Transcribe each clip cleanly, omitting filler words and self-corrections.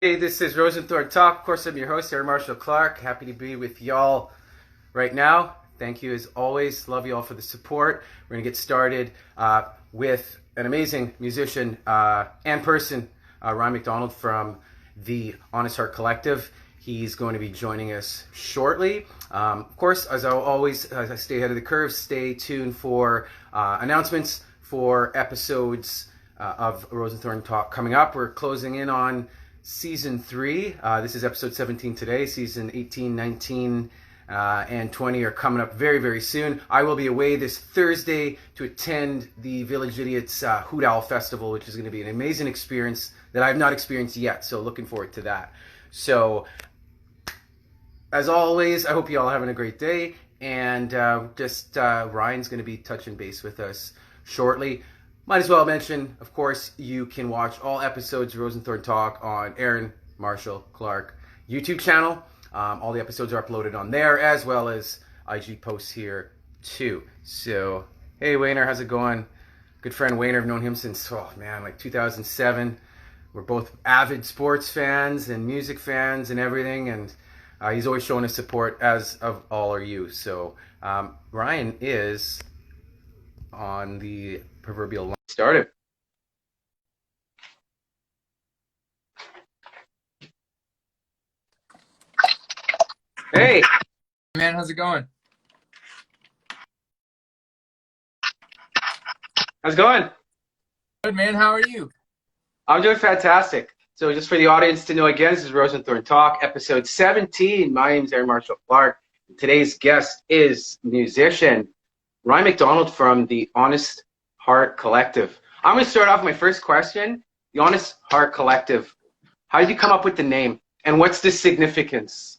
Hey, this is RoseNthorn Talk. Of course, I'm your host, Aaron Marshall Clark. Happy to be with y'all right now. Thank you as always. Love you all for the support. We're going to get started with an amazing musician and person, Ryan MacDonald from the Honest Heart Collective. He's going to be joining us shortly. Of course, as I stay ahead of the curve, stay tuned for announcements for episodes of RoseNthorn Talk coming up. We're closing in on Season 3. This is episode 17 today. Season 18, 19, and 20 are coming up very, very soon. I will be away this Thursday to attend the Village Idiots Hoot Owl Festival, which is going to be an amazing experience that I've not experienced yet. So looking forward to that. So as always, I hope you all are having a great day. And Ryan's going to be touching base with us shortly. Might as well mention, of course, you can watch all episodes of RoseNthorn Talk on Aaron Marshall Clark YouTube channel. All the episodes are uploaded on there, as well as IG posts here too. So, hey Wayner, how's it going? Good friend Wayner, I've known him since, like 2007. We're both avid sports fans and music fans and everything, and he's always showing us support, as of all are you. So, Ryan is on the proverbial line. Started. Hey, Man, how's it going? how's it going? Good, man. How are you? I'm doing fantastic. So just for the audience to know again, this is RoseNthorn Talk, episode 17. My name is Aaron Marshall Clark. Today's guest is musician Ryan MacDonald from the Honest Heart Collective. I'm going to start off with my first question. The Honest Heart Collective. How did you come up with the name? And what's the significance?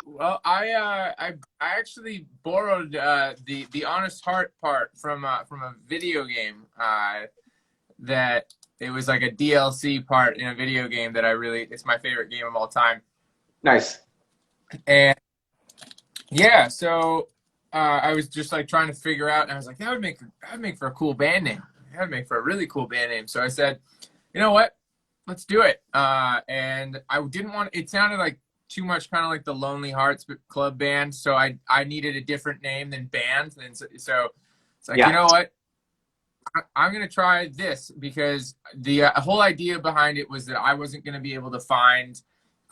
Well, I actually borrowed the honest heart part from a video game. That it was like a DLC part in a video game that it's my favorite game of all time. Nice. And yeah, so I was just like trying to figure out, and I was like, that would make for a cool band name. That would make for a really cool band name. So I said, you know what? Let's do it. And I didn't want it sounded like too much kind of like the Lonely Hearts Club Band, so I needed a different name than band, and so it's like, you know what, I'm gonna try this, because the whole idea behind it was that I wasn't gonna be able to find,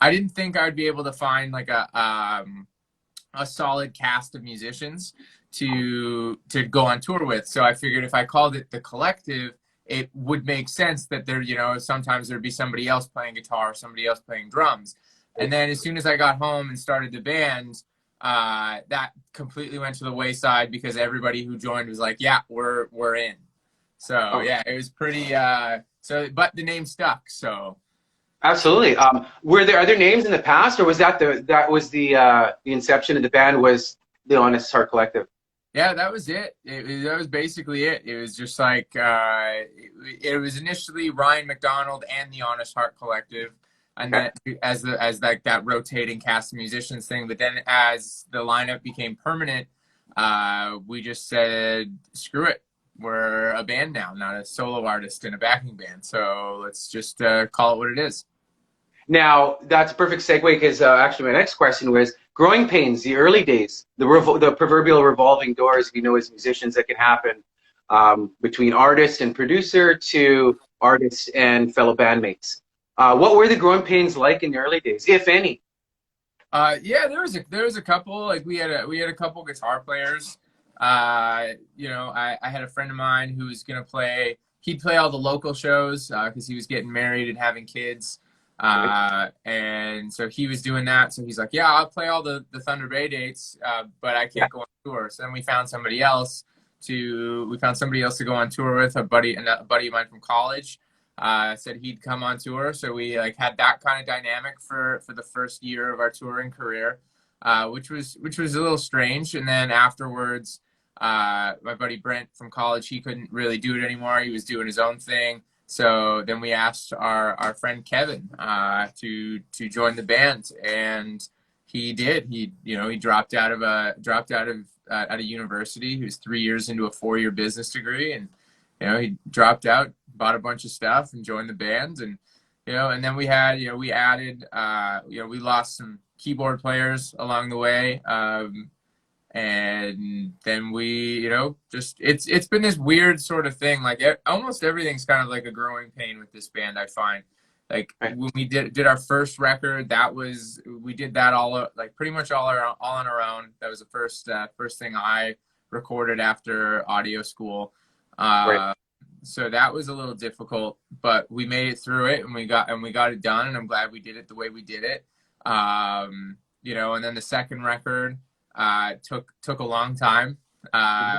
I didn't think I would be able to find like a solid cast of musicians to go on tour with. So I figured if I called it the Collective, it would make sense that there, sometimes there'd be somebody else playing guitar, somebody else playing drums. And then as soon as I got home and started the band, that completely went to the wayside, because everybody who joined was like, yeah, we're in. So yeah, it was pretty, but the name stuck, so. Absolutely. Were there other names in the past, or was that the inception of the band was the Honest Heart Collective? Yeah, that was it. That was basically it. It was just like, it was initially Ryan MacDonald and the Honest Heart Collective. And then as like that rotating cast of musicians thing, but then as the lineup became permanent, we just said, screw it. We're a band now, not a solo artist in a backing band. So let's just call it what it is. Now, that's a perfect segue, because actually my next question was growing pains, the early days, the proverbial revolving doors, as musicians, that can happen between artist and producer to artists and fellow bandmates. What were the growing pains like in the early days, if any? Yeah, there was a couple. Like we had a couple guitar players. I had a friend of mine who was gonna play. He'd play all the local shows because he was getting married and having kids, and so he was doing that. So he's like, yeah, I'll play all the Thunder Bay dates, but I can't go on tour. So then we found somebody else to go on tour with. A buddy of mine from college. Said he'd come on tour, so we had that kind of dynamic for the first year of our touring career, which was a little strange. And then afterwards, my buddy Brent from college, he couldn't really do it anymore. He was doing his own thing. So then we asked our friend Kevin to join the band, and he did. He dropped out of university. He was 3 years into a 4-year business degree, and he dropped out, bought a bunch of stuff, and joined the band. And you know, and then we had, you know, we added, you know, we lost some keyboard players along the way. And then we, you know, just, it's been this weird sort of thing. Like almost everything's kind of like a growing pain with this band, I find. Like Right. when we did our first record, we did that all, like pretty much all on our own. That was the first thing I recorded after audio school. Right. So that was a little difficult, but we made it through it, and we got it done, and I'm glad we did it the way we did it. You know, and then the second record took a long time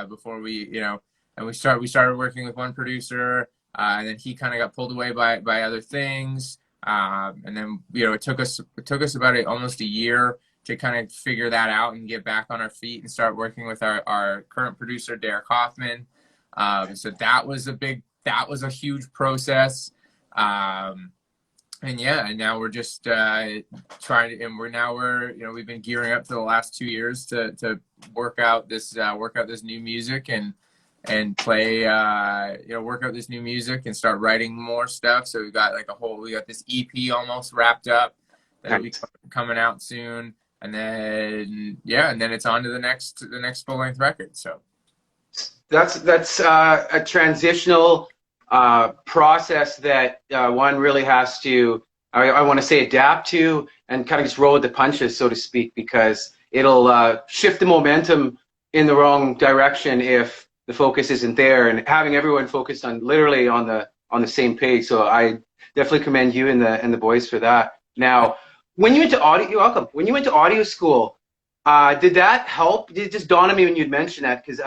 before we, you know, and we started working with one producer, and then he kind of got pulled away by other things, and then, you know, it took us about almost a year to kind of figure that out and get back on our feet and start working with our current producer, Derek Hoffman. So that was a huge process. And yeah, and now we're just trying to, and we're, you know, we've been gearing up for the last 2 years to work out this new music and play, you know, work out this new music and start writing more stuff. So we got this EP almost wrapped up that'll be coming out soon. And then, yeah, and then it's on to the next full length record. So That's a transitional process that one really has to, I want to say, adapt to and kind of just roll with the punches, so to speak, because it'll shift the momentum in the wrong direction if the focus isn't there, and having everyone focused on literally on the same page. So I definitely commend you and the boys for that. Now, when you went to audio, you're welcome. When you went to audio school, did that help? Did it just dawn on me when you'd mentioned that? Because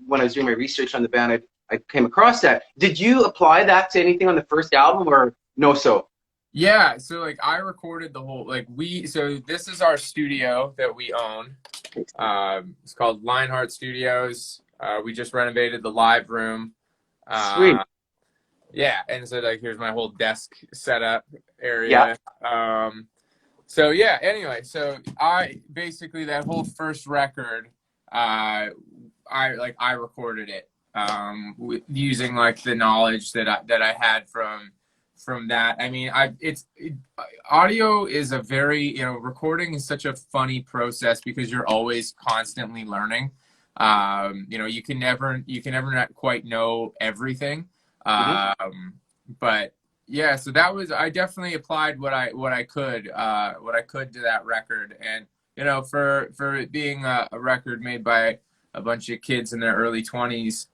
when I was doing my research on the band, I came across that. Did you apply that to anything on the first album, or no? So yeah, so like I recorded the whole, so this is our studio that we own. It's called Lionheart Studios. We just renovated the live room. Sweet. Yeah, and so like here's my whole desk setup area. Yeah. So yeah, anyway, so I basically, that whole first record, I recorded it using like the knowledge that I had from that. I mean, audio is a very, you know, recording is such a funny process because you're always constantly learning. You know, you can never not quite know everything. But yeah, so that was, I definitely applied what I could to that record. And, you know, for it being a record made by a bunch of kids in their early 20s,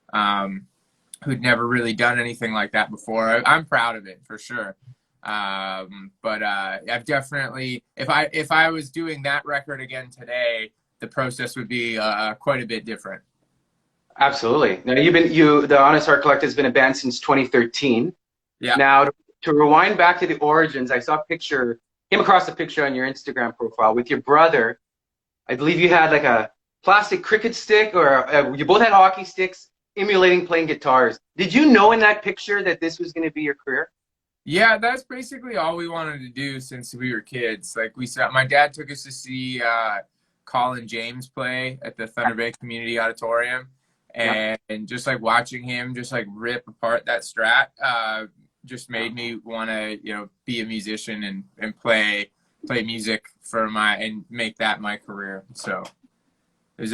who'd never really done anything like that before, I'm proud of it for sure. But I've definitely, if I was doing that record again today, the process would be quite a bit different. Absolutely. Now the Honest Heart Collective has been a band since 2013. Yeah. Now, to rewind back to the origins, I came across a picture on your Instagram profile with your brother. I believe you had like a plastic cricket stick, or you both had hockey sticks, emulating playing guitars. Did you know in that picture that this was going to be your career? Yeah, that's basically all we wanted to do since we were kids. Like my dad took us to see Colin James play at the Thunder Bay Community Auditorium, and just like watching him just like rip apart that Strat just made me want to, you know, be a musician and play music and make that my career. So it was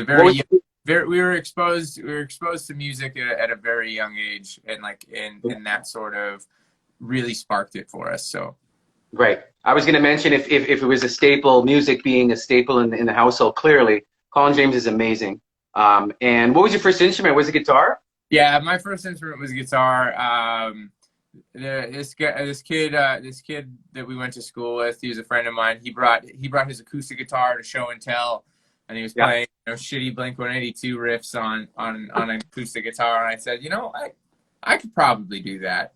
we were exposed to music at a very young age, and and that sort of really sparked it for us. So right. I was going to mention if it was a staple, music being a staple in the household, clearly Colin James is amazing. And what was your first instrument? Was it guitar? Yeah, my first instrument was guitar. This kid that we went to school with, he was a friend of mine. He brought his acoustic guitar to show and tell, and he was playing, you know, shitty Blink-182 riffs on an acoustic guitar. And I said, you know, I could probably do that.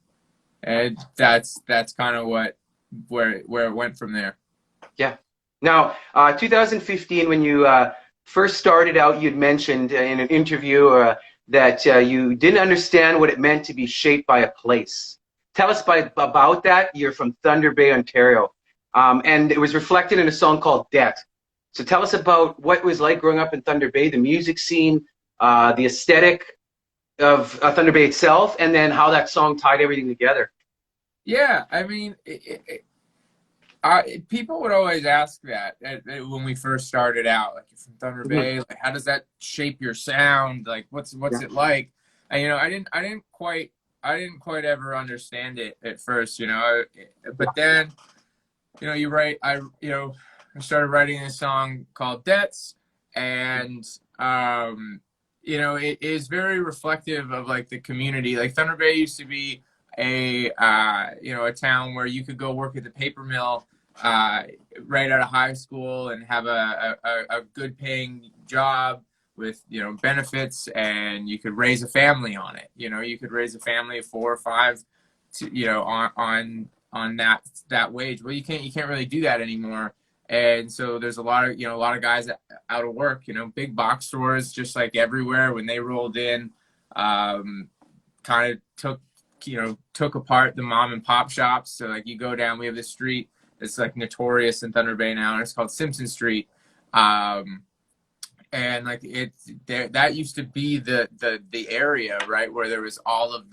And that's kind of where it went from there. Yeah. Now, 2015, when you first started out, you'd mentioned in an interview that you didn't understand what it meant to be shaped by a place. Tell us about that. You're from Thunder Bay, Ontario, and it was reflected in a song called Debt. So tell us about what it was like growing up in Thunder Bay, the music scene, the aesthetic of Thunder Bay itself, and then how that song tied everything together. Yeah, I mean, people would always ask that when we first started out, like you're from Thunder Mhm. Bay, like how does that shape your sound? Like what's Yeah. it like? And I didn't quite ever understand it at first, but then you write I started writing a song called Debts, and it is very reflective of like the community. Like Thunder Bay used to be a town where you could go work at the paper mill uh, right out of high school and have a good paying job with benefits, and you could raise a family on it. You could raise a family of four or five on that wage. Well, you can't really do that anymore. And so there's a lot of guys out of work. Big box stores just like everywhere when they rolled in, kind of took apart the mom and pop shops. So like you go down, we have this street that's like notorious in Thunder Bay now, and it's called Simpson Street. And like that used to be the area, right, where there was all of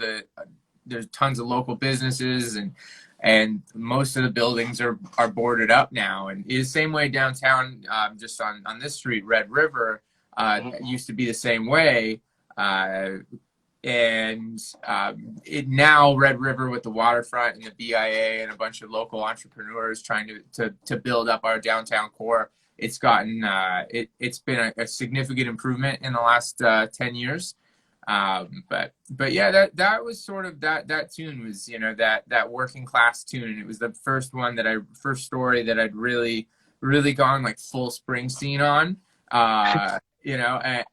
there's tons of local businesses, and most of the buildings are boarded up now. And it's the same way downtown, just on this street, Red River, used to be the same way. And it now Red River with the waterfront and the BIA and a bunch of local entrepreneurs trying to build up our downtown core. It's gotten it's been a significant improvement in the last 10 years. But yeah, that was sort of that tune was that working class tune, and it was the first story that I'd really gone like full Springsteen on,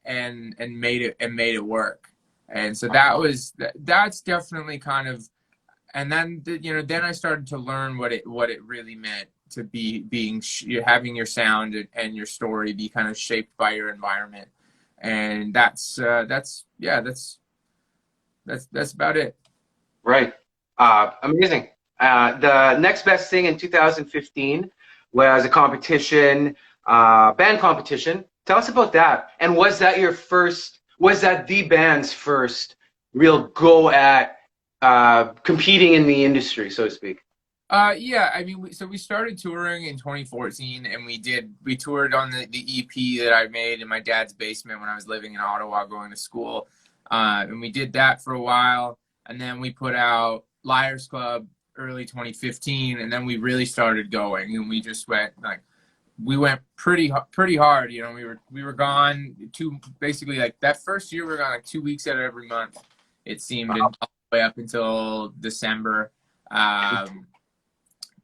and made it work. And so that's definitely kind of, and then then I started to learn what it really meant to having your sound and your story be kind of shaped by your environment. And that's about it. Right. Amazing. The next best thing in 2015 was a competition, band competition. Tell us about that. And was that the band's first real go at competing in the industry, so to speak? Yeah, I mean, we started touring in 2014, and we toured on the EP that I made in my dad's basement when I was living in Ottawa going to school. And we did that for a while, and then we put out Liars Club early 2015, and then we really started going, and we just went pretty hard. We were gone basically like that first year we were gone like 2 weeks out of every month, it seemed, Wow. and all the way up until December.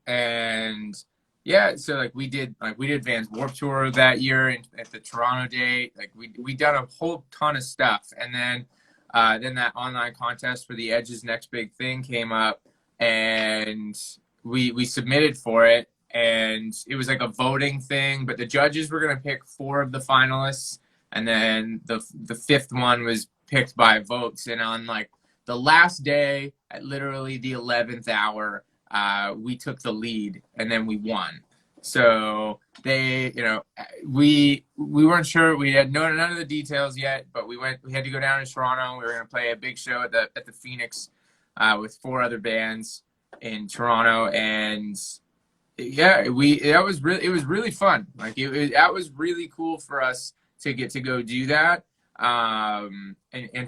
And yeah, so like we did Vans Warped Tour that year at the Toronto date. Like we done a whole ton of stuff, and then that online contest for the Edge's Next Big Thing came up, and we submitted for it, and it was like a voting thing, but the judges were gonna pick 4 of the finalists, and then the fifth one was picked by votes. And on like the last day, at literally the 11th hour, we took the lead, and then we won. So we weren't sure. We had none of the details yet, but we had to go down to Toronto. We were going to play a big show at the Phoenix with 4 other bands in Toronto, and yeah, it was really fun. Like that was really cool for us to get to go do that, and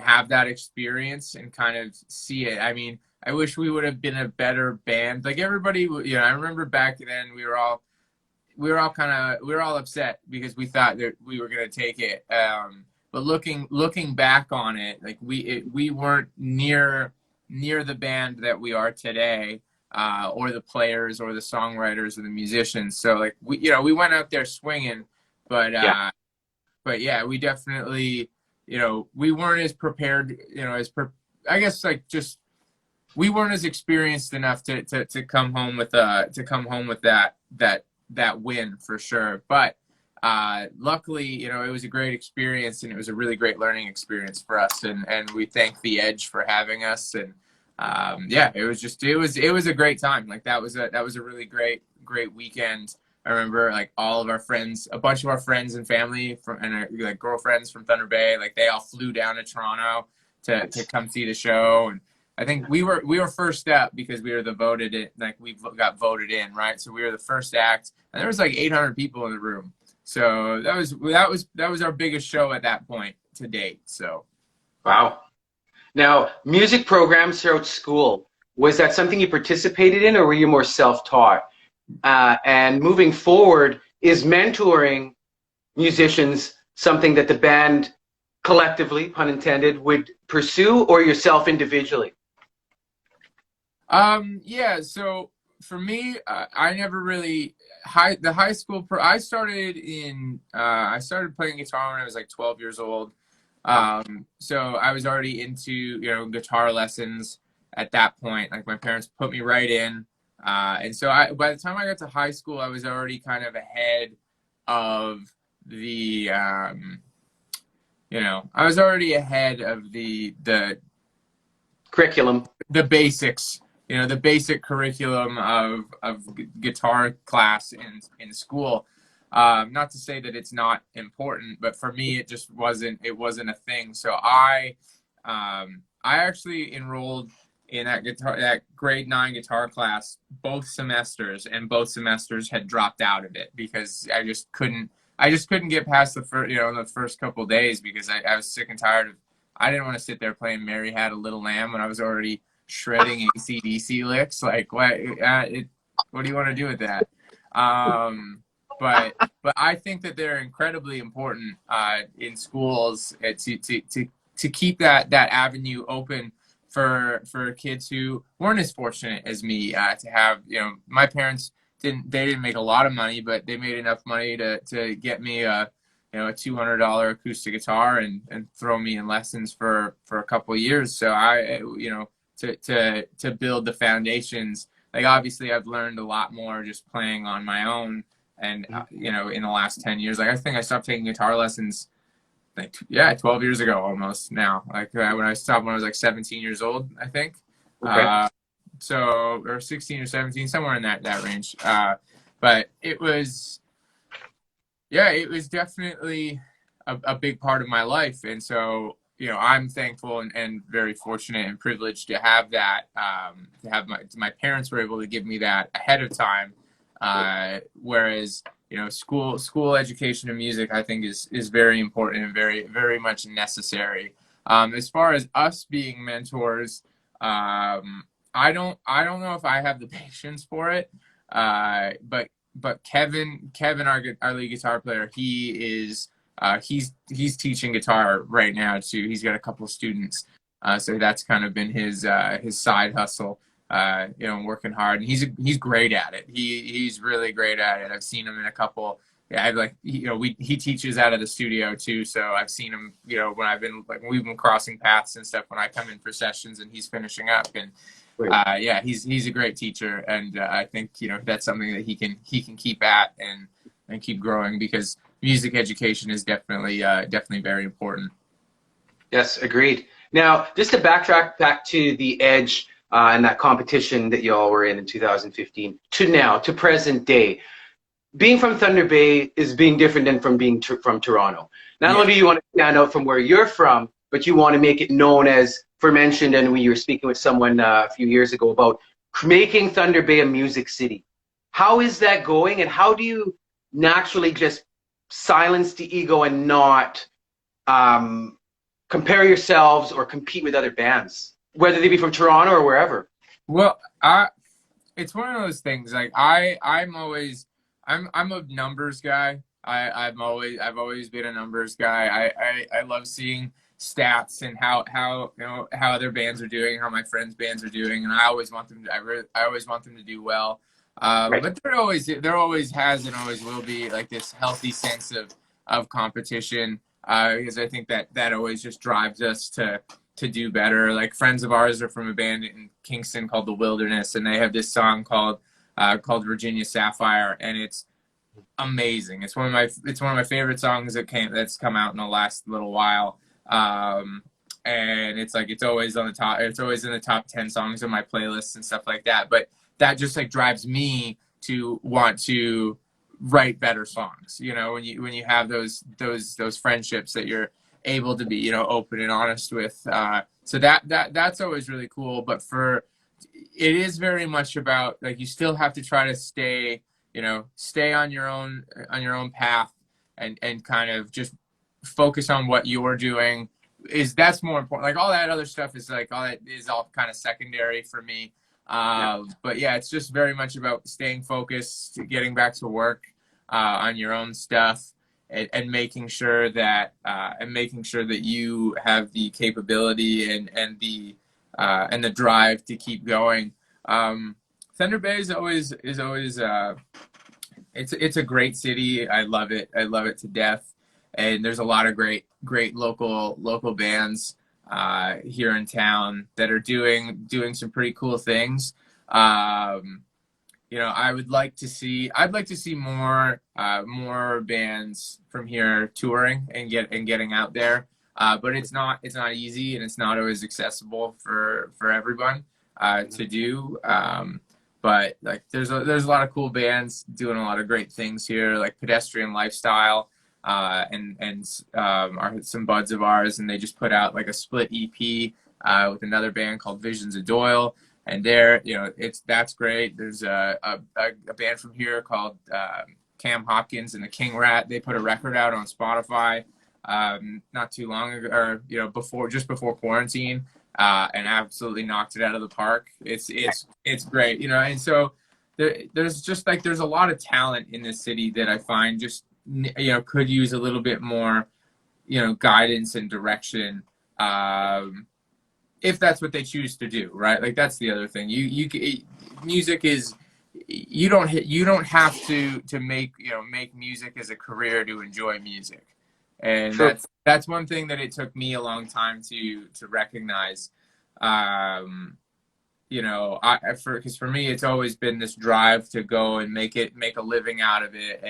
have that experience and kind of see it. I mean, I wish we would have been a better band. Like everybody, I remember back then we were all upset because we thought that we were going to take it. But looking back on it, like we weren't near the band that we are today, or the players or the songwriters or the musicians. So like we went out there swinging, but yeah, we definitely, we weren't as prepared, I guess like just, we weren't as experienced enough to come home with that win for sure. But luckily, it was a great experience, and it was a really great learning experience for us. And we thank the Edge for having us. And yeah, it was a great time. Like that was a really great weekend. I remember like all of our friends, a bunch of our friends and family and like girlfriends from Thunder Bay, like they all flew down to Toronto to come see the show. And I think we were first up because we were the voted in, like we got voted in, right? So we were the first act, and there was like 800 people in the room. So that was our biggest show at that point to date. So Wow. Now, music programs throughout school, was that something you participated in, or were you more self-taught? And moving forward, is mentoring musicians something that the band collectively, pun intended, would pursue, or yourself individually? Yeah, so for me, I never really the high school I started playing guitar when I was like 12 years old. So I was already into, you know, guitar lessons at that point. Like my parents put me right in. And so by the time I got to high school, I was already kind of ahead of the, you know, I was already ahead of the Curriculum. the basics, you know, the basic curriculum of guitar class in school. Not to say that it's not important, but for me, it wasn't a thing. So I actually enrolled in that grade 9 guitar class both semesters, and both semesters had dropped out of it because I just couldn't get past the first couple of days, because I was sick and tired of, I didn't want to sit there playing Mary Had a Little Lamb when I was already shredding AC/DC licks. Like, what do you want to do with that? But I think that they're incredibly important in schools to keep that avenue open for kids who weren't as fortunate as me to have, you know, my parents didn't make a lot of money, but they made enough money to get me a $200 acoustic guitar and throw me in lessons for a couple of years. So to build the foundations. Like, obviously I've learned a lot more just playing on my own, and in the last 10 years. Like, I think I stopped taking guitar lessons 12 years ago almost now. Like, when I stopped when I was like 17 years old, I think. Okay. Or 16 or 17, somewhere in that range. But it was definitely a big part of my life. And so, you know, I'm thankful and very fortunate and privileged to have that, to have my parents were able to give me that ahead of time. Whereas, you know, school education and music, I think is very important and very, very much necessary. As far as us being mentors, I don't know if I have the patience for it. But Kevin, our lead guitar player, he's teaching guitar right now too. He's got a couple of students, so that's kind of been his side hustle. Working hard, and he's great at it. He's really great at it. I've seen him in a couple. Yeah, he teaches out of the studio too. So I've seen him, you know, when we've been crossing paths and stuff when I come in for sessions and he's finishing up. And he's a great teacher, and I think, you know, that's something that he can keep at and keep growing, because music education is definitely very important. Yes, agreed. Now, just to backtrack back to the Edge and that competition that you all were in 2015 to now, to present day, being from Thunder Bay is being different than from being from Toronto. Not only do you want to stand out from where you're from, but you want to make it known as, for mentioned, and we were speaking with someone a few years ago about making Thunder Bay a music city. How is that going, and how do you naturally just silence the ego and not compare yourselves or compete with other bands, whether they be from Toronto or wherever? Well, it's one of those things. Like, I'm a numbers guy. I've always been a numbers guy. I love seeing stats and how other bands are doing, how my friends' bands are doing, and I always want them to do well. Right. But there always has and always will be like this healthy sense of competition, because I think that always just drives us to do better. Like, friends of ours are from a band in Kingston called The Wilderness, and they have this song called Virginia Sapphire, and it's amazing. It's one of my favorite songs that's come out in the last little while. And it's always on the top. It's always in the top 10 songs on my playlists and stuff like that. But that just like drives me to want to write better songs. You know, when you have those friendships that you're able to be, you know, open and honest with. So that's always really cool. But it is very much about, like, you still have to try to stay, you know, stay on your own path, and kind of just focus on what you're doing. That's more important. Like, all that other stuff is all kind of secondary for me. But yeah, it's just very much about staying focused, getting back to work on your own stuff, and making sure that you have the capability and the drive to keep going. Thunder Bay is always it's a great city. I love it to death, and there's a lot of great local bands here in town that are doing some pretty cool things. You know, I'd like to see more bands from here touring and getting out there. But it's not easy, and it's not always accessible for everyone to do. But like, there's a lot of cool bands doing a lot of great things here, like Pedestrian Lifestyle, and are some buds of ours, and they just put out like a split EP with another band called Visions of Doyle. And you know, that's great. There's a band from here called Cam Hopkins and the King Rat. They put a record out on Spotify not too long ago, or, you know, just before quarantine, and absolutely knocked it out of the park. It's great, you know. And so there's a lot of talent in this city that I find just, you know, could use a little bit more, you know, guidance and direction. If that's what they choose to do, right? Like, that's the other thing. Music is, you don't have to make music as a career to enjoy music, and Sure. that's one thing that it took me a long time to recognize. You know, because for me, it's always been this drive to go and make a living out of it,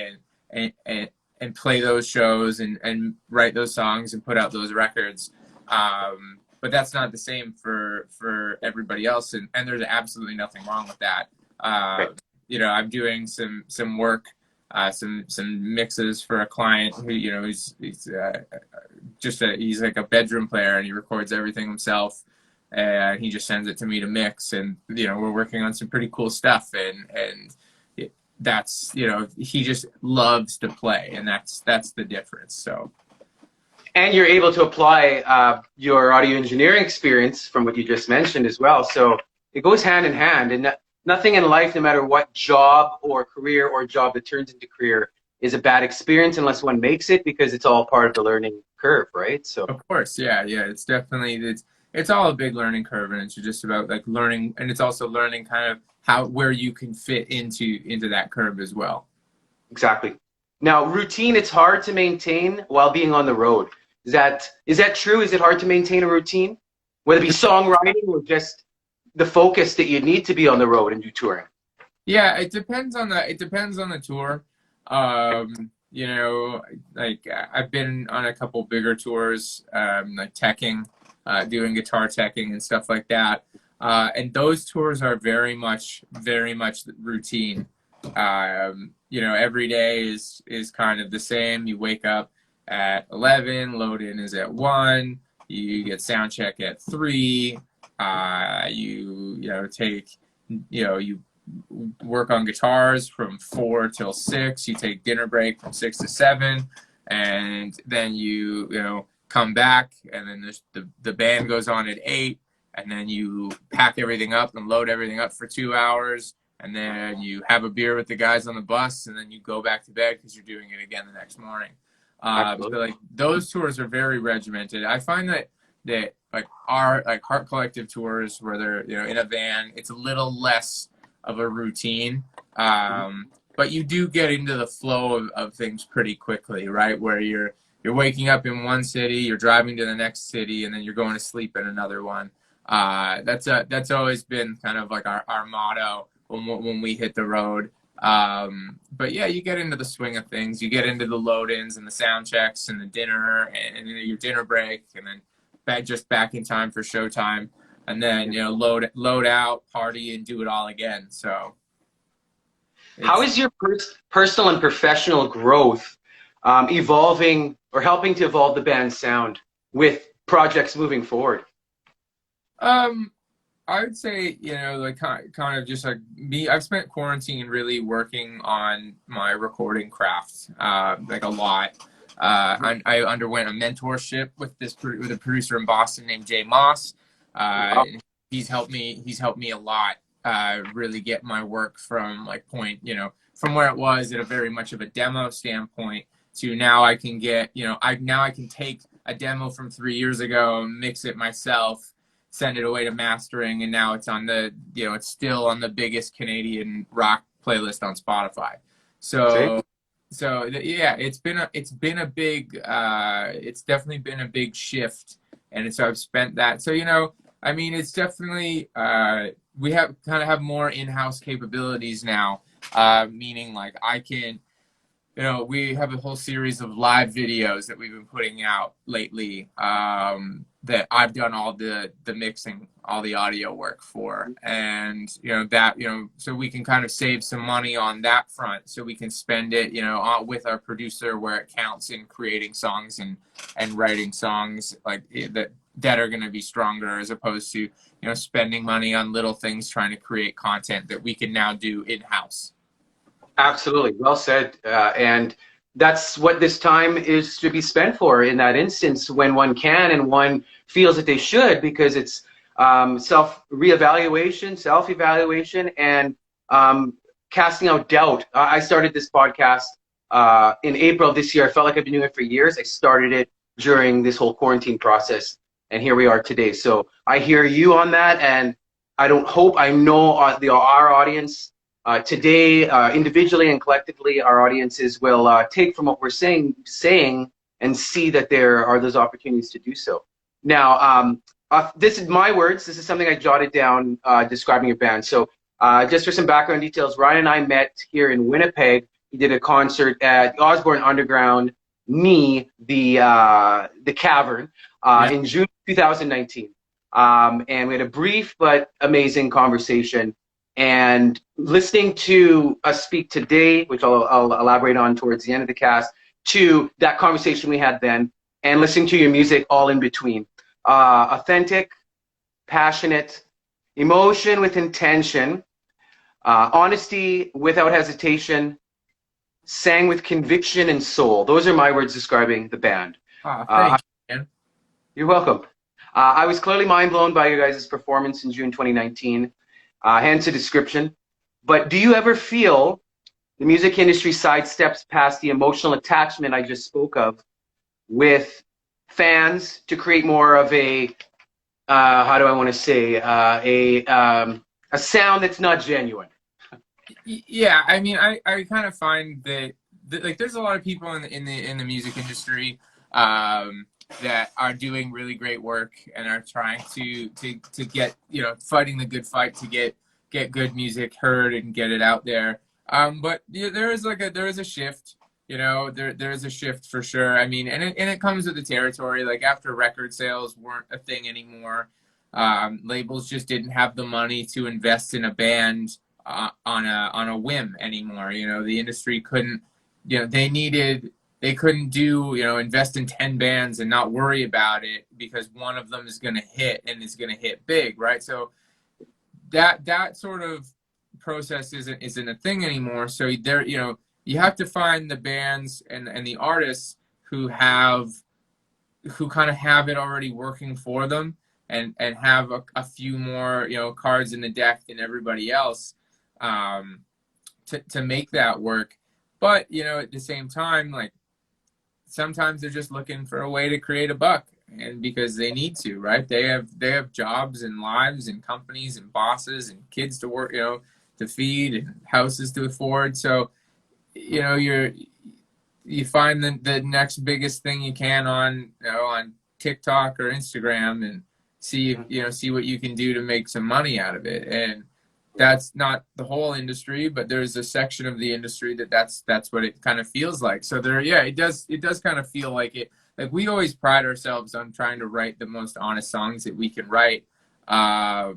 and play those shows and write those songs and put out those records. But that's not the same for everybody else, and there's absolutely nothing wrong with that. Right. You know, I'm doing some work, some mixes for a client who, you know, he's like a bedroom player, and he records everything himself, and he just sends it to me to mix, and, you know, we're working on some pretty cool stuff, and that's, you know, he just loves to play, and that's the difference. So. And you're able to apply your audio engineering experience from what you just mentioned as well. So it goes hand in hand. And nothing in life, no matter what job or career or job that turns into career, is a bad experience unless one makes it, because it's all part of the learning curve, right? So Of course, yeah. It's definitely, it's all a big learning curve, and it's just about, like, learning, and it's also learning kind of where you can fit into that curve as well. exactly. Now, routine, it's hard to maintain while being on the road. Is that true? Is it hard to maintain a routine, whether it be songwriting or just the focus that you need to be on the road and do touring? Yeah, it depends on the tour. You know, like, I've been on a couple bigger tours, like teching, doing guitar teching and stuff like that. And those tours are very much routine. You know, every day is kind of the same. You wake up at 11, load in is at 1, you get sound check at 3, you work on guitars from 4 till 6, you take dinner break from 6 to 7, and then you come back, and then the band goes on at 8, and then you pack everything up and load everything up for 2 hours, and then you have a beer with the guys on the bus, and then you go back to bed because you're doing it again the next morning. So, like, those tours are very regimented. I find that like our Heart Collective tours, where they're, you know, in a van, it's a little less of a routine, but you do get into the flow of things pretty quickly, right? Where you're waking up in one city, you're driving to the next city, and then you're going to sleep in another one. That's always been kind of like our motto when we hit the road. But yeah, you get into the swing of things. You get into the load-ins and the sound checks and the dinner and your dinner break, and then back in time for showtime, and then, you know, load out, party, and do it all again. So, how is your personal and professional growth evolving or helping to evolve the band's sound with projects moving forward? I would say, like kind of just like me, I've spent quarantine really working on my recording craft, like a lot. I underwent a mentorship with with a producer in Boston named Jay Moss. Wow. He's helped me a lot, really get my work from like from where it was at a very much of a demo standpoint to now I can get, I can take a demo from 3 years ago and mix it myself, send it away to mastering, and now it's on it's still on the biggest Canadian rock playlist on Spotify. So, yeah, it's definitely been a big shift, and so I've spent that. So, I mean, it's definitely, we have more in-house capabilities now, meaning like I can, we have a whole series of live videos that we've been putting out lately, that I've done all the mixing, all the audio work for. And, so we can kind of save some money on that front. So we can spend it, with our producer where it counts in creating songs and writing songs like that are going to be stronger, as opposed to, spending money on little things trying to create content that we can now do in-house. Absolutely. Well said. And that's what this time is to be spent for in that instance, when one can and one feels that they should, because it's self-reevaluation, self-evaluation, and casting out doubt. I started this podcast in April of this year. I felt like I've been doing it for years. I started it during this whole quarantine process, and here we are today. So I hear you on that, and I know our audience today, individually and collectively, our audiences will take from what we're saying and see that there are those opportunities to do so. Now, this is my words. This is something I jotted down describing your band. So just for some background details, Ryan and I met here in Winnipeg. He did a concert at Osborne Underground, the Cavern, in June 2019. And we had a brief but amazing conversation. And listening to us speak today, which I'll elaborate on towards the end of the cast, to that conversation we had then, and listening to your music all in between. Authentic, passionate, emotion with intention, honesty without hesitation, sang with conviction and soul. Those are my words describing the band. Thank you, man. You're welcome. I was clearly mind blown by your guys' performance in June 2019. Hence the description. But do you ever feel the music industry sidesteps past the emotional attachment I just spoke of with fans to create more of a, how do I want to say, a sound that's not genuine? Yeah, I mean, I kind of find that like there's a lot of people in the music industry that are doing really great work and are trying to get, fighting the good fight to get good music heard and get it out there. But there is a shift, there is a shift for sure. I mean, and it comes with the territory. Like after record sales weren't a thing anymore, labels just didn't have the money to invest in a band on a whim anymore. The industry couldn't, they couldn't do, invest in 10 bands and not worry about it because one of them is going to hit and is going to hit big, right? So that sort of process isn't a thing anymore. So there, you have to find the bands and the artists who kind of have it already working for them and have a few more, cards in the deck than everybody else, to make that work. But, at the same time, like, sometimes they're just looking for a way to create a buck, and because they need to, right? They have jobs and lives and companies and bosses and kids to work, to feed, and houses to afford. So, you find the next biggest thing you can on TikTok or Instagram and see what you can do to make some money out of it. And that's not the whole industry, but there's a section of the industry that's what it kind of feels like. So it does kind of feel like it. Like we always pride ourselves on trying to write the most honest songs that we can write. But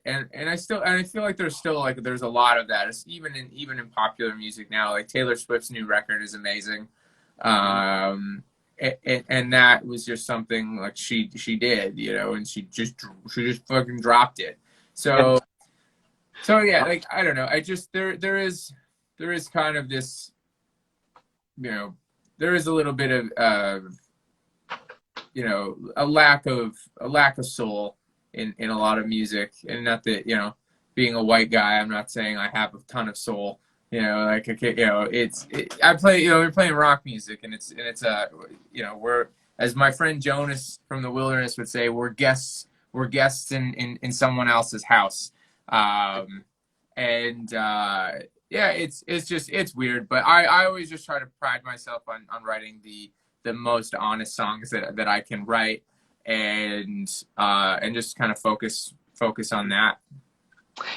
I feel like there's a lot of that. It's even in popular music now. Like Taylor Swift's new record is amazing. And that was just something like she did, and she just fucking dropped it. So yeah, like I don't know. I just there is kind of this, there is a little bit of a lack of soul in a lot of music, and not that being a white guy, I'm not saying I have a ton of soul. Like I play, we're playing rock music, and it's we're, as my friend Jonas from the Wilderness would say, we're guests in someone else's house. And yeah, it's weird, but I always just try to pride myself on writing the most honest songs that I can write, and just kind of focus on that.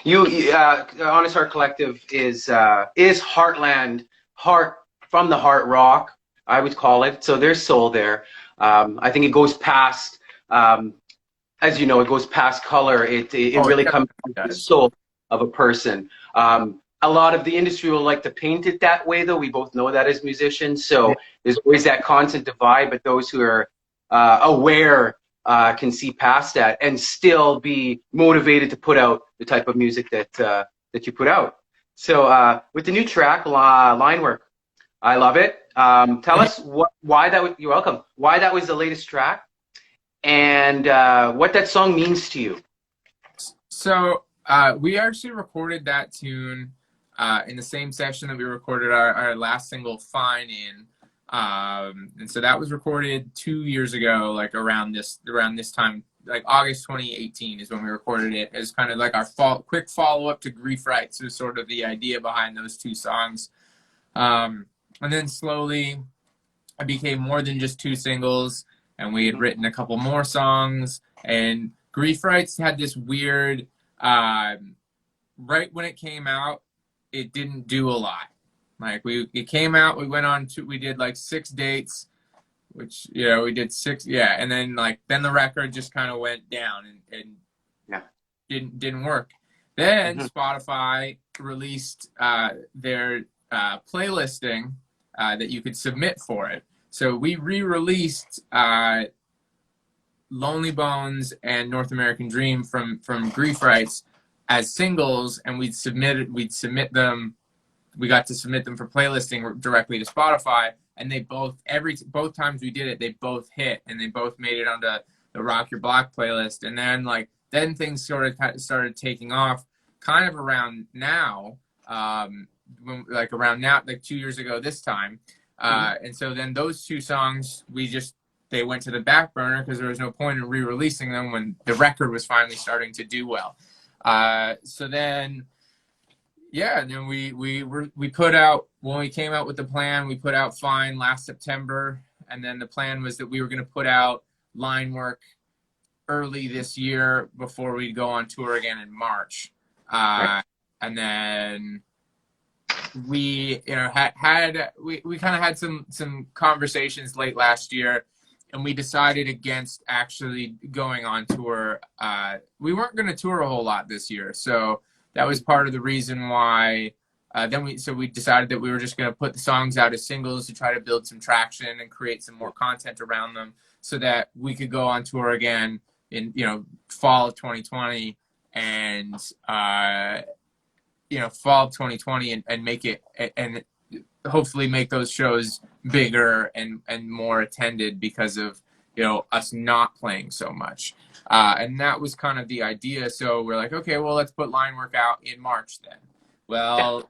Honest Heart Collective is heartland, from the heart rock, I would call it. So there's soul there. I think it goes past, as you know, it goes past color. It really comes to the soul of a person. A lot of the industry will like to paint it that way, though. We both know that as musicians. So there's always that constant divide, but those who are aware can see past that and still be motivated to put out the type of music that you put out. So with the new track, Line Work, I love it. Tell us why that was, you're welcome, why that was the latest track, and what that song means to you. So we actually recorded that tune in the same session that we recorded our last single, Fine, in. And so that was recorded 2 years ago, like around this time, like August 2018 is when we recorded it, as kind of like our quick follow-up to Grief Rights, was sort of the idea behind those two songs. And then slowly it became more than just two singles, and we had written a couple more songs, and Grief Rights had this weird, right when it came out, it didn't do a lot. Like it came out, we did like 6 dates, which, we did 6. Yeah. And then the record just kind of went down and didn't work. Then Spotify released their playlisting that you could submit for it. So we re-released Lonely Bones and North American Dream from Grief Rights as singles, and we got to submit them for playlisting directly to Spotify, and they both times we did it, they both hit, and they both made it onto the Rock Your Block playlist. And then things started taking off kind of around now, like 2 years ago this time. And so then those two songs, they went to the back burner because there was no point in re-releasing them when the record was finally starting to do well. So then, and then we put out, when we came out with the plan, we put out Fine last September, and then the plan was that we were going to put out Line Work early this year before we'd go on tour again in March. And then we kind of had some conversations late last year, and we decided against actually going on tour. We weren't going to tour a whole lot this year, so that was part of the reason why. We decided that we were just going to put the songs out as singles to try to build some traction and create some more content around them, so that we could go on tour again in fall of 2020 and fall of 2020 and make it, and hopefully make those shows bigger and more attended because of us not playing so much. And that was kind of the idea. So we're like, okay, well, let's put Line Work out in March then. Well,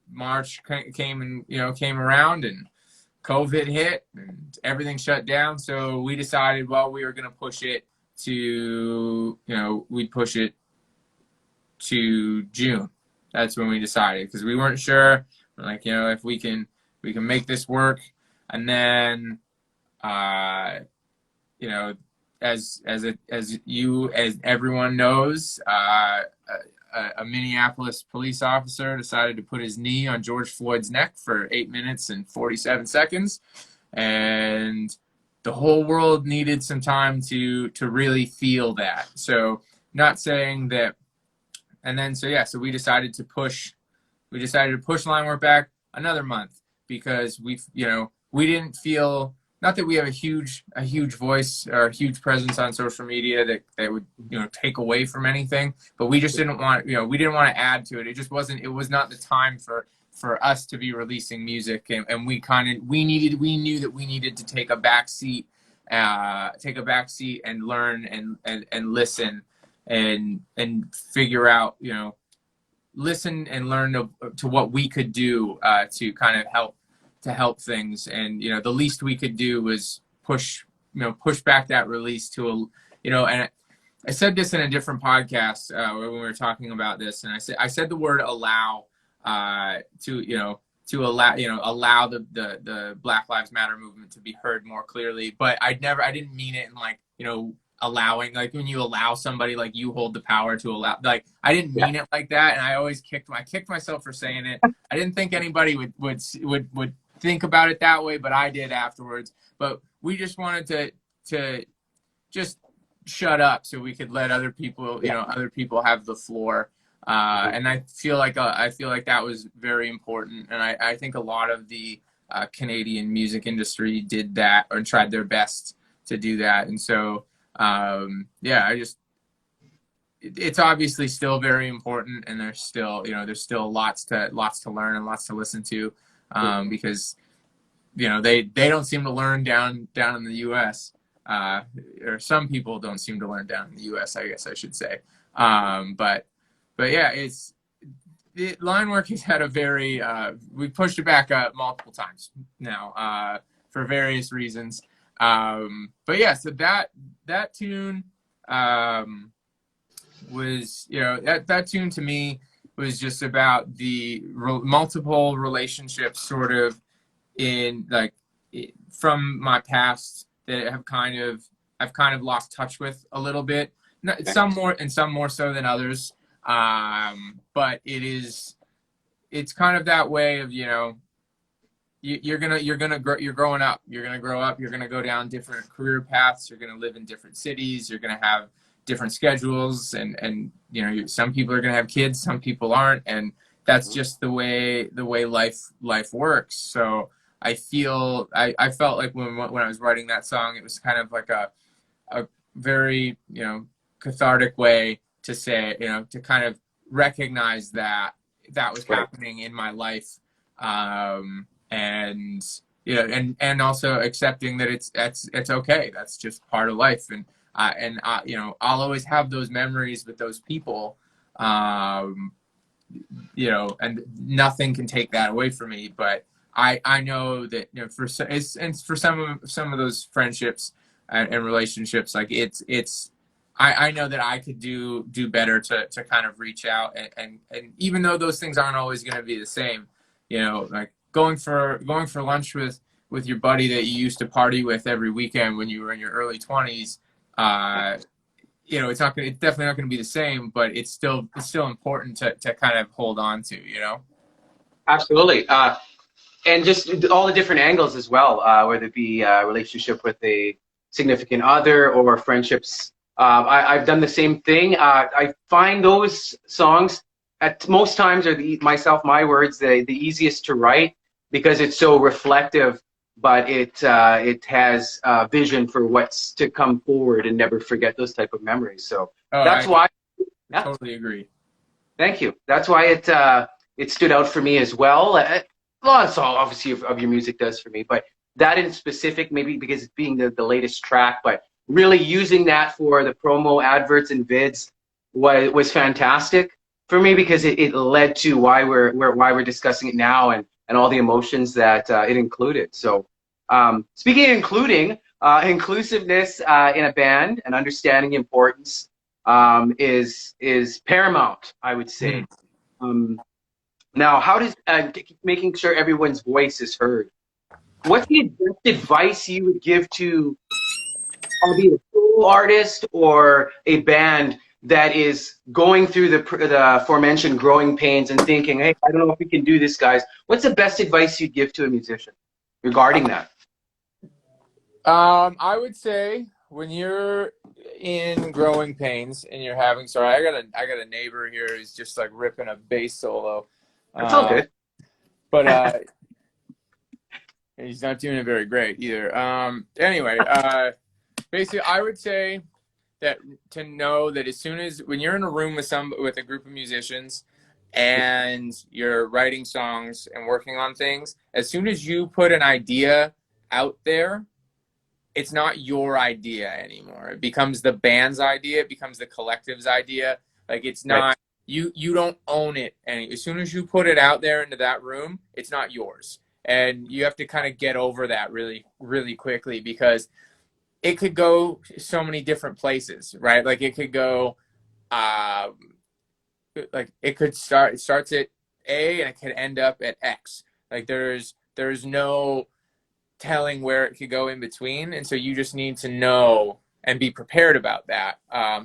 March came around, and COVID hit and everything shut down. So we decided, well, we were going to push it to, we'd push it to June. That's when we decided, because we weren't sure, like, if we can make this work. And then, as everyone knows, a Minneapolis police officer decided to put his knee on George Floyd's neck for 8 minutes and 47 seconds. And the whole world needed some time to really feel that. So not saying that. And then, so we decided to push Line Work back another month, because we we didn't feel, not that we have a huge voice or a huge presence on social media that would, you know, take away from anything, but we just didn't want, you know, we didn't want to add to it. It just wasn't, it was not the time for us to be releasing music, and we knew that we needed to take a back seat and learn and listen and figure out, you know, listen and learn to what we could do to kind of help things. And, you know, the least we could do was push back that release to a, you know, and I said this in a different podcast when we were talking about this, and I said the word allow to allow the Black Lives Matter movement to be heard more clearly, but I didn't mean it in like, you know, allowing, like when you allow somebody, like you hold the power to allow, like I didn't mean it like that, and I always kicked myself for saying it. I didn't think anybody would think about it that way, but I did afterwards. But we just wanted to just shut up so we could let other people, you know, other people have the floor. And I feel like that was very important, and I think a lot of the Canadian music industry did that or tried their best to do that. And so it's obviously still very important, and there's still lots to learn and lots to listen to, because, you know, they don't seem to learn down in the U.S. Or some people don't seem to learn down in the U.S., I guess I should say. But yeah, line work has had a very, we pushed it back multiple times now for various reasons. But yeah, so that tune was, you know, that tune to me was just about the multiple relationships sort of in like from my past that I've kind of lost touch with a little bit. Some more and some more so than others. But it's kind of that way of, you know, you're growing up, you're going to grow up, you're going to go down different career paths, you're going to live in different cities, you're going to have different schedules, and you know, some people are going to have kids, some people aren't, and that's just the way life works. So I felt like when I was writing that song, it was kind of like a very, you know, cathartic way to say, you know, to kind of recognize that was happening in my life, and you know, and also accepting that it's okay, that's just part of life, and you know, I'll always have those memories with those people, you know, and nothing can take that away from me. But I know that, you know, for some of those friendships and relationships, like I know that I could do better to kind of reach out, and even though those things aren't always going to be the same, you know, like going for lunch with your buddy that you used to party with every weekend when you were in your early 20s, you know, it's definitely not going to be the same, but it's still important to kind of hold on to, you know. Absolutely. And just all the different angles as well, whether it be a relationship with a significant other or friendships. I've done the same thing. I find those songs at most times are my words, the easiest to write, because it's so reflective, but it has vision for what's to come forward, and never forget those type of memories. So that's why. I totally agree. Thank you. That's why it stood out for me as well. Lots, obviously, of your music does for me, but that in specific, maybe because it's being the latest track, but really using that for the promo adverts and vids was fantastic for me, because it led to why we're discussing it now, and all the emotions that it included. So speaking of including, inclusiveness in a band and understanding the importance is paramount, I would say. Now, how does making sure everyone's voice is heard? What's the best advice you would give to be a solo artist or a band that is going through the aforementioned growing pains and thinking, hey, I don't know if we can do this, guys? What's the best advice you'd give to a musician regarding that? I would say when you're in growing pains and you're having, sorry, I got a neighbor here who's just like ripping a bass solo. That's all good. But He's not doing it very great either. Anyway, basically, I would say that to know that as soon as when you're in a room with a group of musicians and you're writing songs and working on things, as soon as you put an idea out there, it's not your idea anymore. It becomes the band's idea. It becomes the collective's idea. Like it's not Right. you don't own it. And as soon as you put it out there into that room, it's not yours. And you have to kind of get over that really, really quickly because it could go so many different places, right? Like it could go, like it starts at A and it could end up at X. Like there's no telling where it could go in between, and so you just need to know and be prepared about that,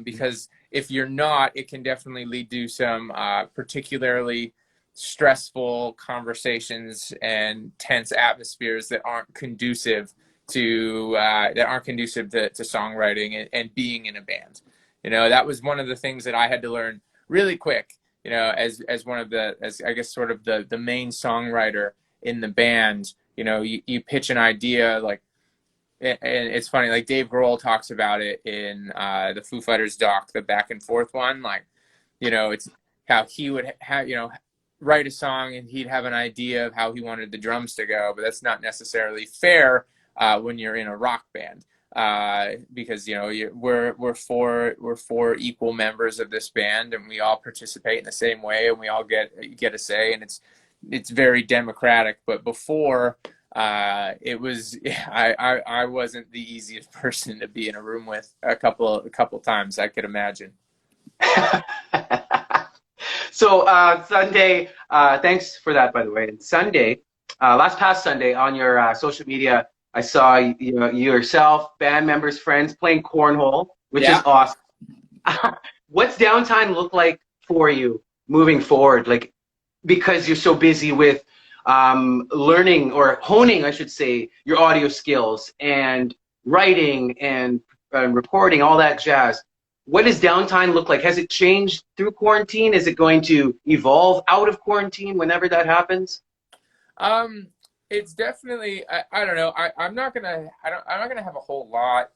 because if you're not, it can definitely lead to some particularly stressful conversations and tense atmospheres that aren't conducive to songwriting and being in a band. That was one of the things that I had to learn really quick, as one of the, as I guess sort of the main songwriter in the band. You pitch an idea, like, and it's funny, like Dave Grohl talks about it in the Foo Fighters doc, the Back and Forth one. Like, it's how he would have, write a song and he'd have an idea of how he wanted the drums to go, but that's not necessarily fair when you're in a rock band, because we're four equal members of this band, and we all participate in the same way, and we all get a say, and it's very democratic. But before, it was I wasn't the easiest person to be in a room with a couple times, I could imagine. So Sunday, thanks for that, by the way. And Sunday, last past Sunday, on your social media, I saw you yourself, band members, friends playing cornhole, which is awesome. What's downtime look like for you moving forward? Like, because you're so busy with learning, or honing, I should say, your audio skills and writing and reporting, all that jazz. What does downtime look like? Has it changed through quarantine? Is it going to evolve out of quarantine whenever that happens? It's definitely, I don't know. I'm not gonna have a whole lot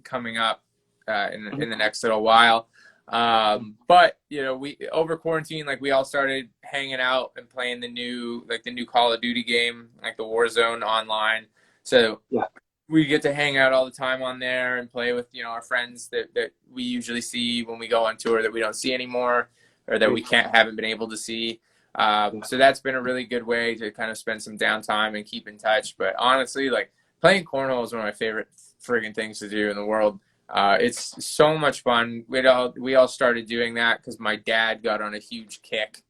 coming up in the next little while. But we over quarantine, like we all started hanging out and playing the new Call of Duty game, like the Warzone online. So Yeah. we get to hang out all the time on there and play with our friends that we usually see when we go on tour that we don't see anymore, or that we haven't been able to see. So that's been a really good way to kind of spend some downtime and keep in touch. But honestly, like playing cornhole is one of my favorite friggin' things to do in the world. It's so much fun. We all started doing that because my dad got on a huge kick.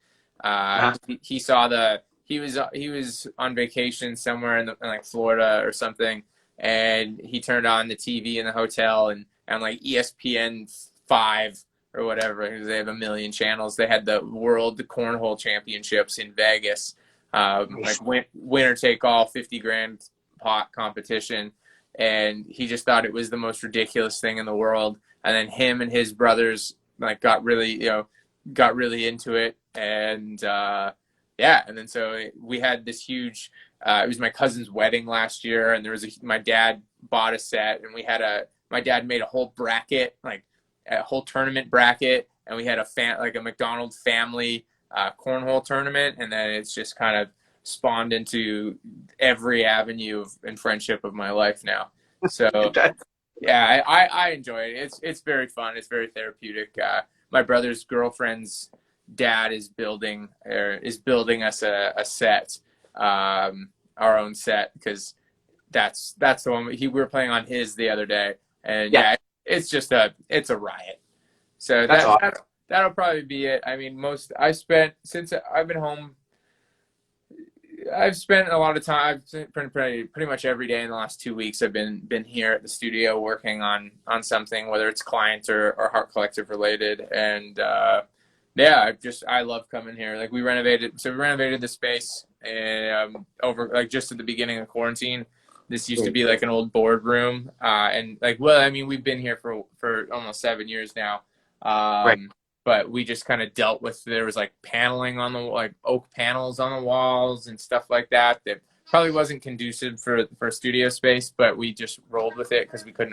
He saw he was on vacation somewhere in like Florida or something, and he turned on the TV in the hotel, and like ESPN 5 or whatever, because they have a million channels. They had the World Cornhole Championships in Vegas, like winner take all 50 grand pot competition. And he just thought it was the most ridiculous thing in the world. And then him and his brothers like got really into it. And and then so we had this huge. It was my cousin's wedding last year, and my dad bought a set, and my dad made a whole bracket, like a whole tournament bracket, and we had a MacDonald family cornhole tournament, and then it's just kind of spawned into every avenue and friendship of my life now. So yeah, I enjoy it. It's very fun. It's very therapeutic. My brother's girlfriend's dad is building us a set, our own set, because that's the one we were playing on his the other day, and it's just it's a riot. So that'll probably be it. I mean, since I've been home, I've spent a lot of time. Pretty much every day in the last 2 weeks, I've been here at the studio working on something, whether it's client or Heart Collective related. And I love coming here. Like we renovated the space over like just at the beginning of quarantine. This used to be like an old boardroom, and like, well, I mean, we've been here for almost 7 years now. But we just kind of dealt with, there was like paneling on the, like oak panels on the walls and stuff like that probably wasn't conducive for studio space, but we just rolled with it because we couldn't